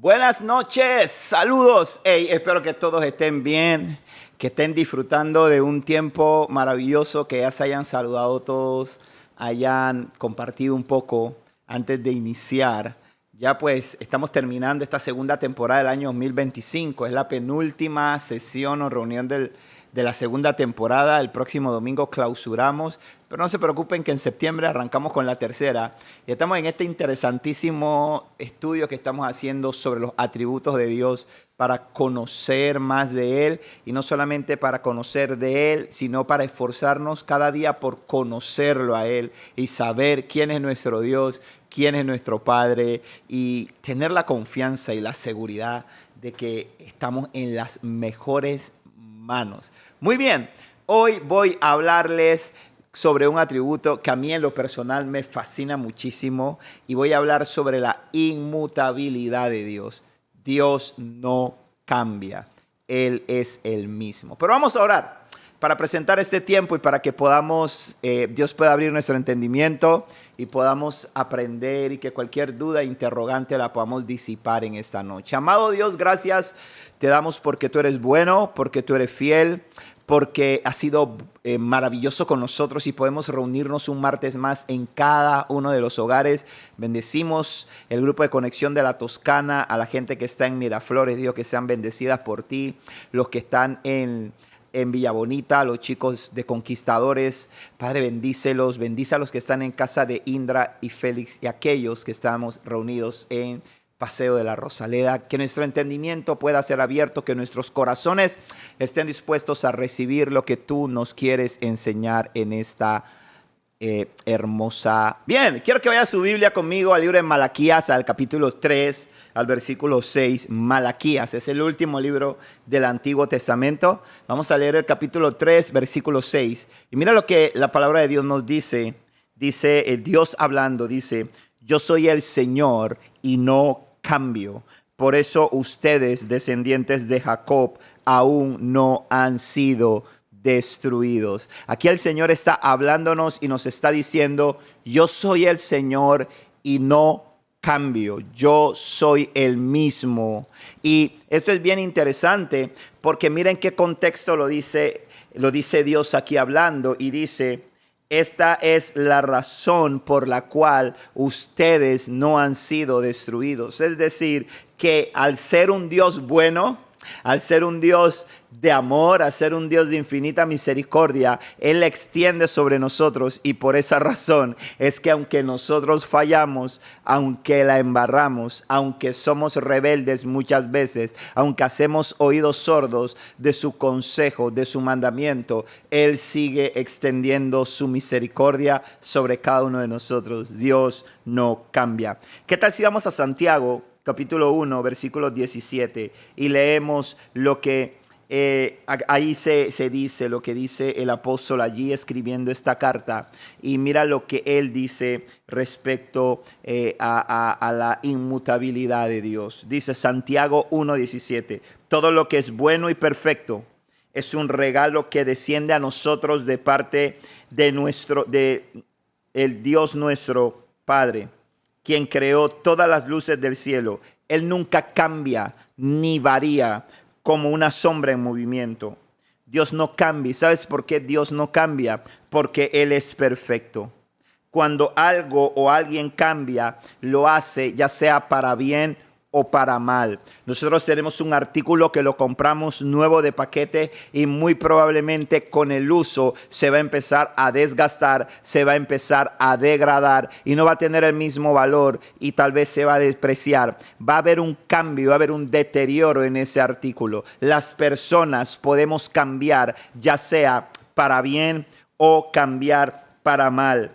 Buenas noches, saludos. Hey, espero que todos estén bien, que estén disfrutando de un tiempo maravilloso, que ya se hayan saludado todos, hayan compartido un poco antes de iniciar. Ya pues estamos terminando esta segunda temporada del año 2025. Es la penúltima sesión o reunión de la segunda temporada. El próximo domingo clausuramos, pero no se preocupen que en septiembre arrancamos con la tercera. Y estamos en este interesantísimo estudio que estamos haciendo sobre los atributos de Dios para conocer más de Él. Y no solamente para conocer de Él, sino para esforzarnos cada día por conocerlo a Él y saber quién es nuestro Dios, quién es nuestro Padre y tener la confianza y la seguridad de que estamos en las mejores manos. Muy bien, hoy voy a hablarles sobre un atributo que a mí en lo personal me fascina muchísimo y voy a hablar sobre la inmutabilidad de Dios. Dios no cambia, Él es el mismo. Pero vamos a orar para presentar este tiempo y para que podamos, Dios pueda abrir nuestro entendimiento y podamos aprender y que cualquier duda e interrogante la podamos disipar en esta noche. Amado Dios, gracias te damos porque tú eres bueno, porque tú eres fiel, porque has sido maravilloso con nosotros y podemos reunirnos un martes más en cada uno de los hogares. Bendecimos el grupo de conexión de la Toscana, a la gente que está en Miraflores, Dios, que sean bendecidas por ti, los que están en Villa Bonita, los chicos de Conquistadores, Padre, bendícelos, bendice a los que están en casa de Indra y Félix y aquellos que estamos reunidos en Paseo de la Rosaleda, que nuestro entendimiento pueda ser abierto, que nuestros corazones estén dispuestos a recibir lo que tú nos quieres enseñar en esta hermosa. Bien, quiero que vaya su Biblia conmigo al libro de Malaquías, al capítulo 3, al versículo 6. Malaquías es el último libro del Antiguo Testamento. Vamos a leer el capítulo 3, versículo 6. Y mira lo que la palabra de Dios nos dice. Dice el Dios hablando, dice: yo soy el Señor y no cambio. Por eso ustedes, descendientes de Jacob, aún no han sido destruidos. Aquí el Señor está hablándonos y nos está diciendo: yo soy el Señor y no cambio. Yo soy el mismo. Y esto es bien interesante porque miren qué contexto lo dice Dios aquí hablando y dice: esta es la razón por la cual ustedes no han sido destruidos. Es decir, que al ser un Dios bueno, al ser un Dios de amor, al ser un Dios de infinita misericordia, Él la extiende sobre nosotros y por esa razón es que aunque nosotros fallamos, aunque la embarramos, aunque somos rebeldes muchas veces, aunque hacemos oídos sordos de su consejo, de su mandamiento, Él sigue extendiendo su misericordia sobre cada uno de nosotros. Dios no cambia. ¿Qué tal si vamos a Santiago? Capítulo 1, versículo 17, y leemos lo que ahí se dice, lo que dice el apóstol allí escribiendo esta carta. Y mira lo que él dice respecto a la inmutabilidad de Dios. Dice Santiago 1, 17, todo lo que es bueno y perfecto es un regalo que desciende a nosotros de parte de el Dios nuestro Padre, quien creó todas las luces del cielo. Él nunca cambia ni varía como una sombra en movimiento. Dios no cambia. ¿Sabes por qué Dios no cambia? Porque Él es perfecto. Cuando algo o alguien cambia, lo hace ya sea para bien o para mal. Nosotros tenemos un artículo que lo compramos nuevo de paquete y muy probablemente con el uso se va a empezar a desgastar, se va a empezar a degradar y no va a tener el mismo valor y tal vez se va a despreciar. Va a haber un cambio, va a haber un deterioro en ese artículo. Las personas podemos cambiar, ya sea para bien o cambiar para mal.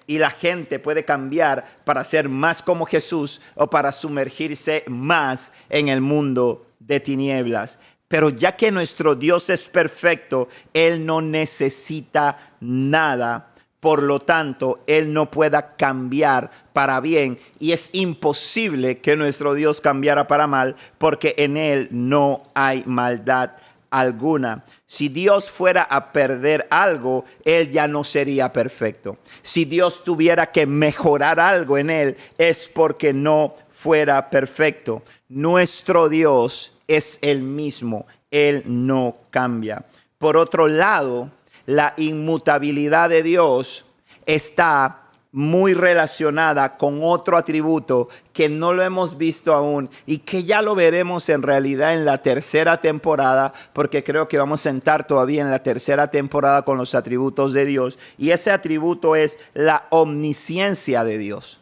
Y la gente puede cambiar para ser más como Jesús o para sumergirse más en el mundo de tinieblas. Pero ya que nuestro Dios es perfecto, Él no necesita nada. Por lo tanto, Él no pueda cambiar para bien. Y es imposible que nuestro Dios cambiara para mal porque en Él no hay maldad alguna. Si Dios fuera a perder algo, Él ya no sería perfecto. Si Dios tuviera que mejorar algo en Él, es porque no fuera perfecto. Nuestro Dios es el mismo. Él no cambia. Por otro lado, la inmutabilidad de Dios está muy relacionada con otro atributo que no lo hemos visto aún y que ya lo veremos en realidad en la tercera temporada, porque creo que vamos a entrar todavía en la tercera temporada con los atributos de Dios, y ese atributo es la omnisciencia de Dios.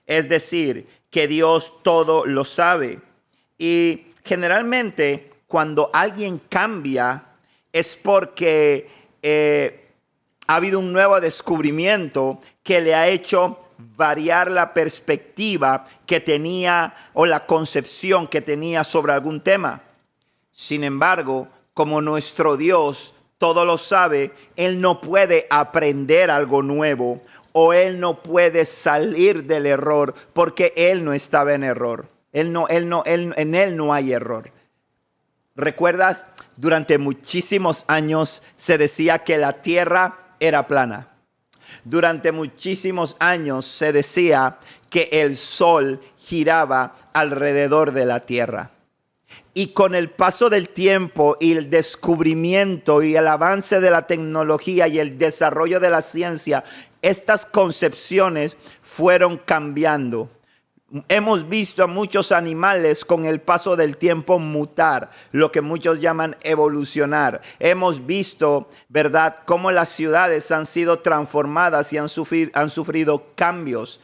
Es decir, que Dios todo lo sabe. Y generalmente cuando alguien cambia es porque ha habido un nuevo descubrimiento que le ha hecho variar la perspectiva que tenía o la concepción que tenía sobre algún tema. Sin embargo, como nuestro Dios todo lo sabe, Él no puede aprender algo nuevo o Él no puede salir del error porque Él no estaba en error. En Él no hay error. ¿Recuerdas? Durante muchísimos años se decía que la tierra era plana. Durante muchísimos años se decía que el sol giraba alrededor de la tierra. Y con el paso del tiempo y el descubrimiento y el avance de la tecnología y el desarrollo de la ciencia, estas concepciones fueron cambiando. Hemos visto a muchos animales con el paso del tiempo mutar, lo que muchos llaman evolucionar. Hemos visto, ¿verdad?, cómo las ciudades han sido transformadas y han sufrido cambios,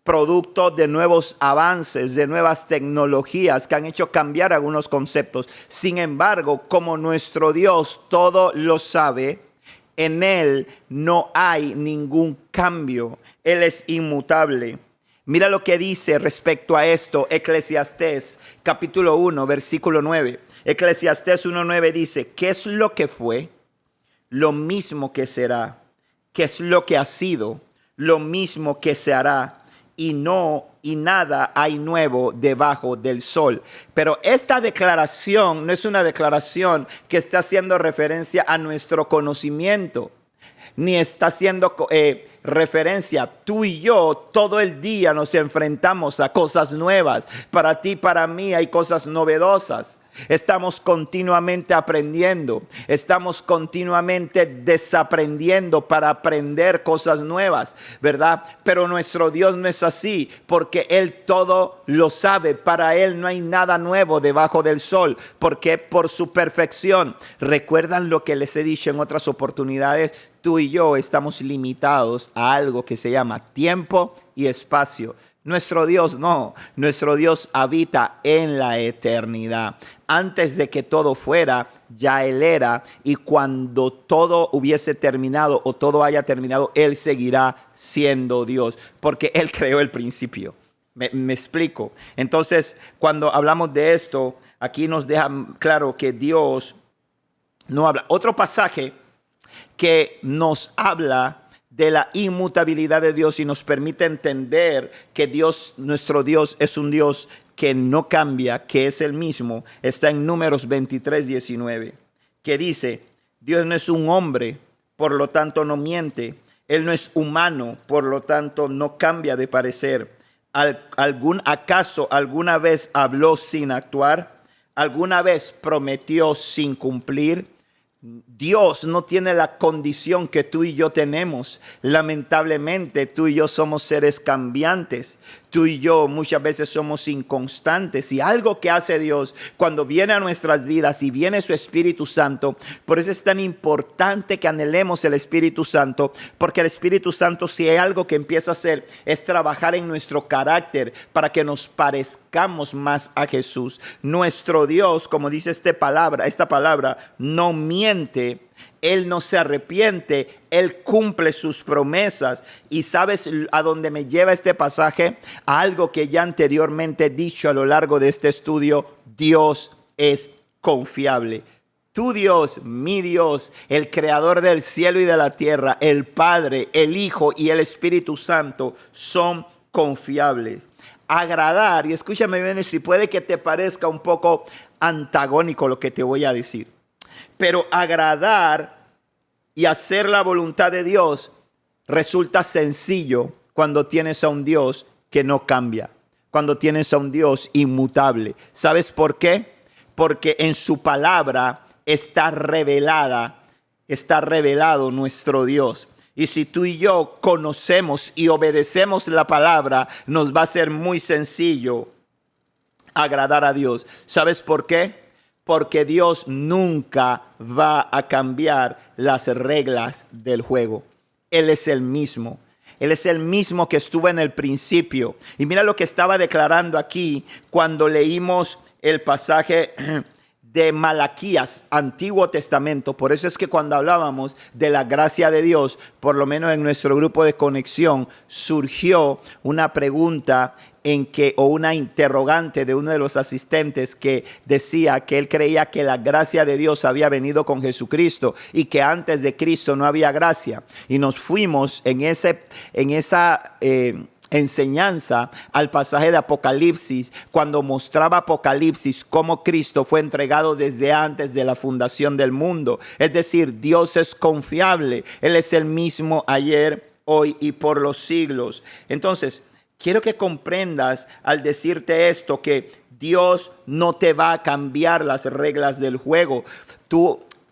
producto de nuevos avances, de nuevas tecnologías que han hecho cambiar algunos conceptos. Sin embargo, como nuestro Dios todo lo sabe, en Él no hay ningún cambio. Él es inmutable. Mira lo que dice respecto a esto Eclesiastés capítulo 1 versículo 9. Eclesiastés 1:9 dice: ¿qué es lo que fue? Lo mismo que será. ¿Qué es lo que ha sido? Lo mismo que se hará. Y nada hay nuevo debajo del sol. Pero esta declaración no es una declaración que está haciendo referencia a nuestro conocimiento, ni está haciendo referencia. Tú y yo todo el día nos enfrentamos a cosas nuevas. Para ti, para mí hay cosas novedosas. Estamos continuamente aprendiendo, estamos continuamente desaprendiendo para aprender cosas nuevas, ¿verdad? Pero nuestro Dios no es así, porque Él todo lo sabe. Para Él no hay nada nuevo debajo del sol, porque por su perfección, ¿recuerdan lo que les he dicho en otras oportunidades? Tú y yo estamos limitados a algo que se llama tiempo y espacio. Nuestro Dios no, nuestro Dios habita en la eternidad. Antes de que todo fuera, ya Él era, y cuando todo hubiese terminado o todo haya terminado, Él seguirá siendo Dios, porque Él creó el principio. Me explico. Entonces, cuando hablamos de esto, aquí nos deja claro que Dios no habla. Otro pasaje que nos habla de la inmutabilidad de Dios y nos permite entender que Dios, nuestro Dios, es un Dios que no cambia, que es el mismo, está en Números 23:19, que dice: Dios no es un hombre, por lo tanto no miente. Él no es humano, por lo tanto no cambia de parecer. ¿Acaso alguna vez habló sin actuar? ¿Alguna vez prometió sin cumplir? Dios no tiene la condición que tú y yo tenemos. Lamentablemente, tú y yo somos seres cambiantes. Tú y yo muchas veces somos inconstantes. Y algo que hace Dios cuando viene a nuestras vidas y viene su Espíritu Santo, por eso es tan importante que anhelemos el Espíritu Santo, porque el Espíritu Santo, si hay algo que empieza a hacer, es trabajar en nuestro carácter para que nos parezcamos más a Jesús. Nuestro Dios, como dice esta palabra, no miente. Él no se arrepiente, Él cumple sus promesas. Y ¿sabes a dónde me lleva este pasaje? A algo que ya anteriormente he dicho a lo largo de este estudio: Dios es confiable. Tu Dios, mi Dios, el creador del cielo y de la tierra, el Padre, el Hijo y el Espíritu Santo son confiables. Agradar, y escúchame bien, si puede que te parezca un poco antagónico lo que te voy a decir. Pero agradar y hacer la voluntad de Dios resulta sencillo cuando tienes a un Dios que no cambia, cuando tienes a un Dios inmutable. ¿Sabes por qué? Porque en su palabra está revelado nuestro Dios. Y si tú y yo conocemos y obedecemos la palabra, nos va a ser muy sencillo agradar a Dios. ¿Sabes por qué? Porque Dios nunca va a cambiar las reglas del juego. Él es el mismo. Él es el mismo que estuvo en el principio. Y mira lo que estaba declarando aquí cuando leímos el pasaje de Malaquías, Antiguo Testamento. Por eso es que cuando hablábamos de la gracia de Dios, por lo menos en nuestro grupo de conexión, surgió una pregunta o una interrogante de uno de los asistentes que decía que él creía que la gracia de Dios había venido con Jesucristo y que antes de Cristo no había gracia. Y nos fuimos en esa enseñanza al pasaje de Apocalipsis, cuando mostraba Apocalipsis cómo Cristo fue entregado desde antes de la fundación del mundo. Es decir, Dios es confiable. Él es el mismo ayer, hoy y por los siglos. Entonces, quiero que comprendas al decirte esto que Dios no te va a cambiar las reglas del juego.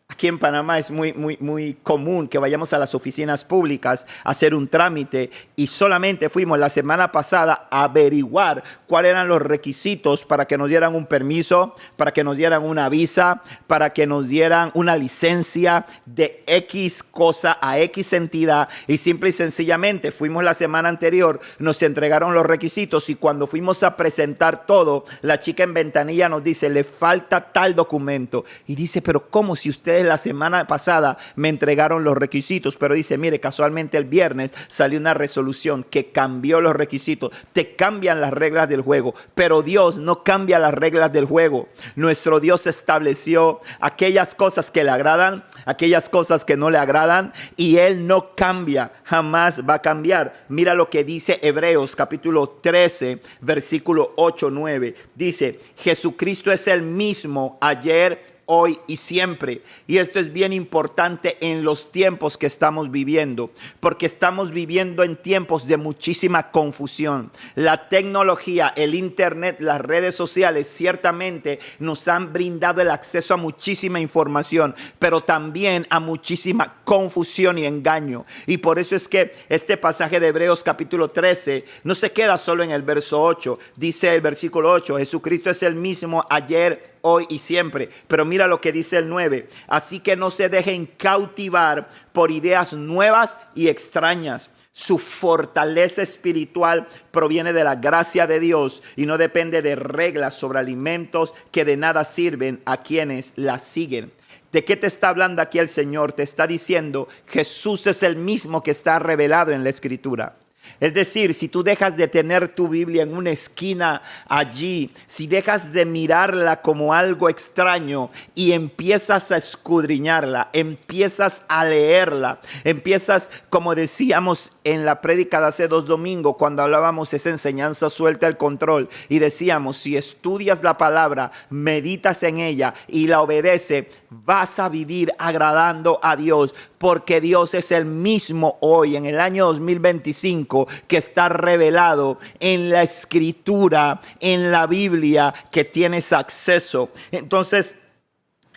Aquí en Panamá es muy común que vayamos a las oficinas públicas a hacer un trámite y solamente fuimos la semana pasada a averiguar cuáles eran los requisitos para que nos dieran un permiso, para que nos dieran una visa, para que nos dieran una licencia de X cosa a X entidad, y simple y sencillamente fuimos la semana anterior, nos entregaron los requisitos y cuando fuimos a presentar todo, la chica en ventanilla nos dice, le falta tal documento, y dice, pero ¿cómo si ustedes la semana pasada me entregaron los requisitos? Pero dice, mire, casualmente el viernes salió una resolución que cambió los requisitos. Te cambian las reglas del juego, pero Dios no cambia las reglas del juego. Nuestro Dios estableció aquellas cosas que le agradan, aquellas cosas que no le agradan, y Él no cambia, jamás va a cambiar. Mira lo que dice Hebreos capítulo 13, versículo 8-9. Dice, Jesucristo es el mismo ayer, hoy y siempre. Y esto es bien importante en los tiempos que estamos viviendo, porque estamos viviendo en tiempos de muchísima confusión. La tecnología, el internet, las redes sociales ciertamente nos han brindado el acceso a muchísima información, pero también a muchísima confusión y engaño. Y por eso es que este pasaje de Hebreos capítulo 13 no se queda solo en el verso 8. Dice el versículo 8, Jesucristo es el mismo ayer, hoy y siempre. Pero mira lo que dice el 9. Así que no se dejen cautivar por ideas nuevas y extrañas. Su fortaleza espiritual proviene de la gracia de Dios y no depende de reglas sobre alimentos que de nada sirven a quienes las siguen. ¿De qué te está hablando aquí el Señor? Te está diciendo, Jesús es el mismo que está revelado en la Escritura. Es decir, si tú dejas de tener tu Biblia en una esquina allí, si dejas de mirarla como algo extraño y empiezas a escudriñarla, empiezas a leerla, empiezas, como decíamos en la prédica de hace 2 domingos, cuando hablábamos esa enseñanza suelta el control, y decíamos, si estudias la palabra, meditas en ella y la obedeces, vas a vivir agradando a Dios, porque Dios es el mismo hoy, en el año 2025, que está revelado en la Escritura, en la Biblia, que tienes acceso. Entonces,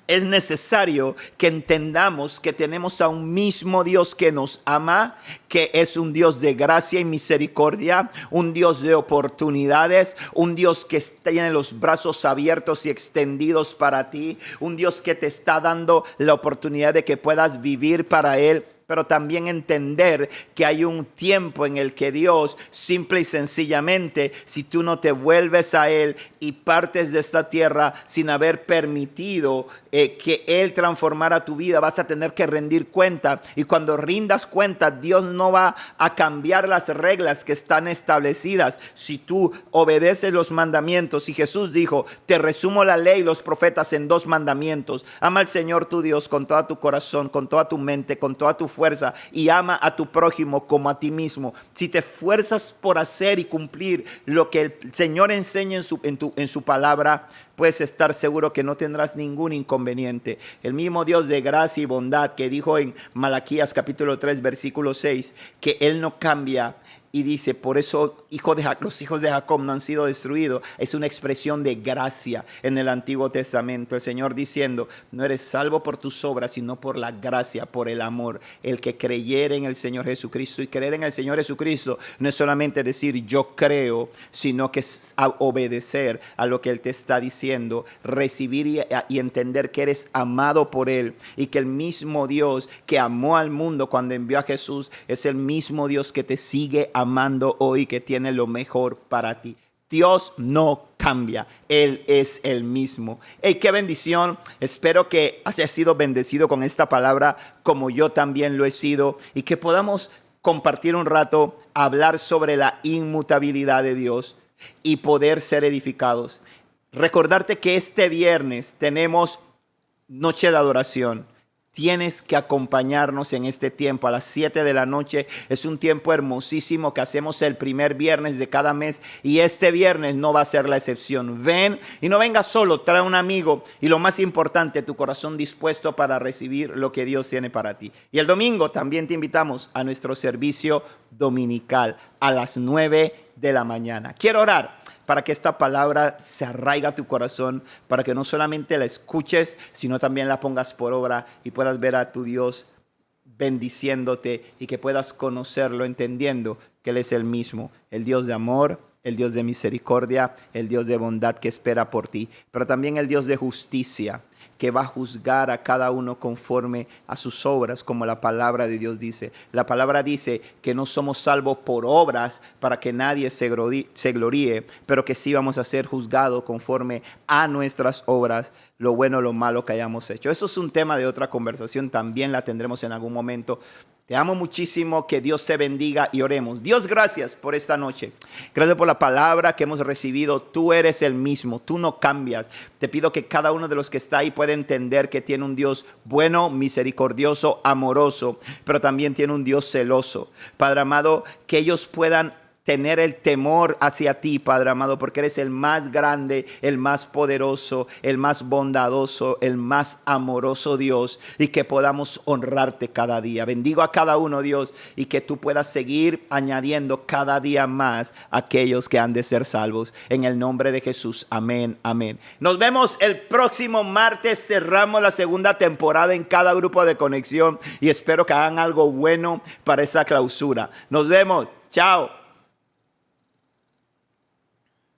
es necesario que entendamos que tenemos a un mismo Dios que nos ama, que es un Dios de gracia y misericordia, un Dios de oportunidades, un Dios que tiene los brazos abiertos y extendidos para ti, un Dios que te está dando la oportunidad de que puedas vivir para Él. Pero también entender que hay un tiempo en el que Dios, simple y sencillamente, si tú no te vuelves a Él y partes de esta tierra sin haber permitido que Él transformara tu vida, vas a tener que rendir cuenta. Y cuando rindas cuenta, Dios no va a cambiar las reglas que están establecidas si tú obedeces los mandamientos. Y Jesús dijo, te resumo la ley y los profetas en 2 mandamientos. Ama al Señor tu Dios con todo tu corazón, con toda tu mente, con toda tu fuerza y ama a tu prójimo como a ti mismo, si te esfuerzas por hacer y cumplir lo que el Señor enseña en su palabra, puedes estar seguro que no tendrás ningún inconveniente. El mismo Dios de gracia y bondad que dijo en Malaquías capítulo 3 versículo 6 que Él no cambia. Y dice, por eso los hijos de Jacob no han sido destruidos. Es una expresión de gracia en el Antiguo Testamento. El Señor diciendo, no eres salvo por tus obras, sino por la gracia, por el amor. El que creyere en el Señor Jesucristo. Y creer en el Señor Jesucristo no es solamente decir yo creo, sino que es obedecer a lo que Él te está diciendo. Recibir y entender que eres amado por Él. Y que el mismo Dios que amó al mundo cuando envió a Jesús es el mismo Dios que te sigue amando hoy, que tiene lo mejor para ti. Dios no cambia, Él es el mismo. ¡Hey, qué bendición! Espero que hayas sido bendecido con esta palabra como yo también lo he sido, y que podamos compartir un rato, hablar sobre la inmutabilidad de Dios y poder ser edificados. Recordarte que este viernes tenemos noche de adoración. Tienes que acompañarnos en este tiempo a las 7 de la noche. Es un tiempo hermosísimo que hacemos el primer viernes de cada mes, y este viernes no va a ser la excepción. Ven, y no vengas solo, trae un amigo, y lo más importante, tu corazón dispuesto para recibir lo que Dios tiene para ti. Y el domingo también te invitamos a nuestro servicio dominical a las 9 de la mañana. Quiero orar para que esta palabra se arraiga a tu corazón, para que no solamente la escuches, sino también la pongas por obra y puedas ver a tu Dios bendiciéndote, y que puedas conocerlo entendiendo que Él es el mismo, el Dios de amor, el Dios de misericordia, el Dios de bondad que espera por ti, pero también el Dios de justicia, que va a juzgar a cada uno conforme a sus obras, como la palabra de Dios dice. La palabra dice que no somos salvos por obras para que nadie se gloríe, pero que sí vamos a ser juzgados conforme a nuestras obras, lo bueno o lo malo que hayamos hecho. Eso es un tema de otra conversación, también la tendremos en algún momento. Te amo muchísimo, que Dios te bendiga, y oremos. Dios, gracias por esta noche. Gracias por la palabra que hemos recibido. Tú eres el mismo, tú no cambias. Te pido que cada uno de los que está ahí pueda entender que tiene un Dios bueno, misericordioso, amoroso, pero también tiene un Dios celoso. Padre amado, que ellos puedan tener el temor hacia ti, Padre amado, porque eres el más grande, el más poderoso, el más bondadoso, el más amoroso Dios, y que podamos honrarte cada día. Bendigo a cada uno, Dios, y que tú puedas seguir añadiendo cada día más a aquellos que han de ser salvos. En el nombre de Jesús, amén, amén. Nos vemos el próximo martes. Cerramos la segunda temporada en cada grupo de conexión, y espero que hagan algo bueno para esa clausura. Nos vemos. Chao.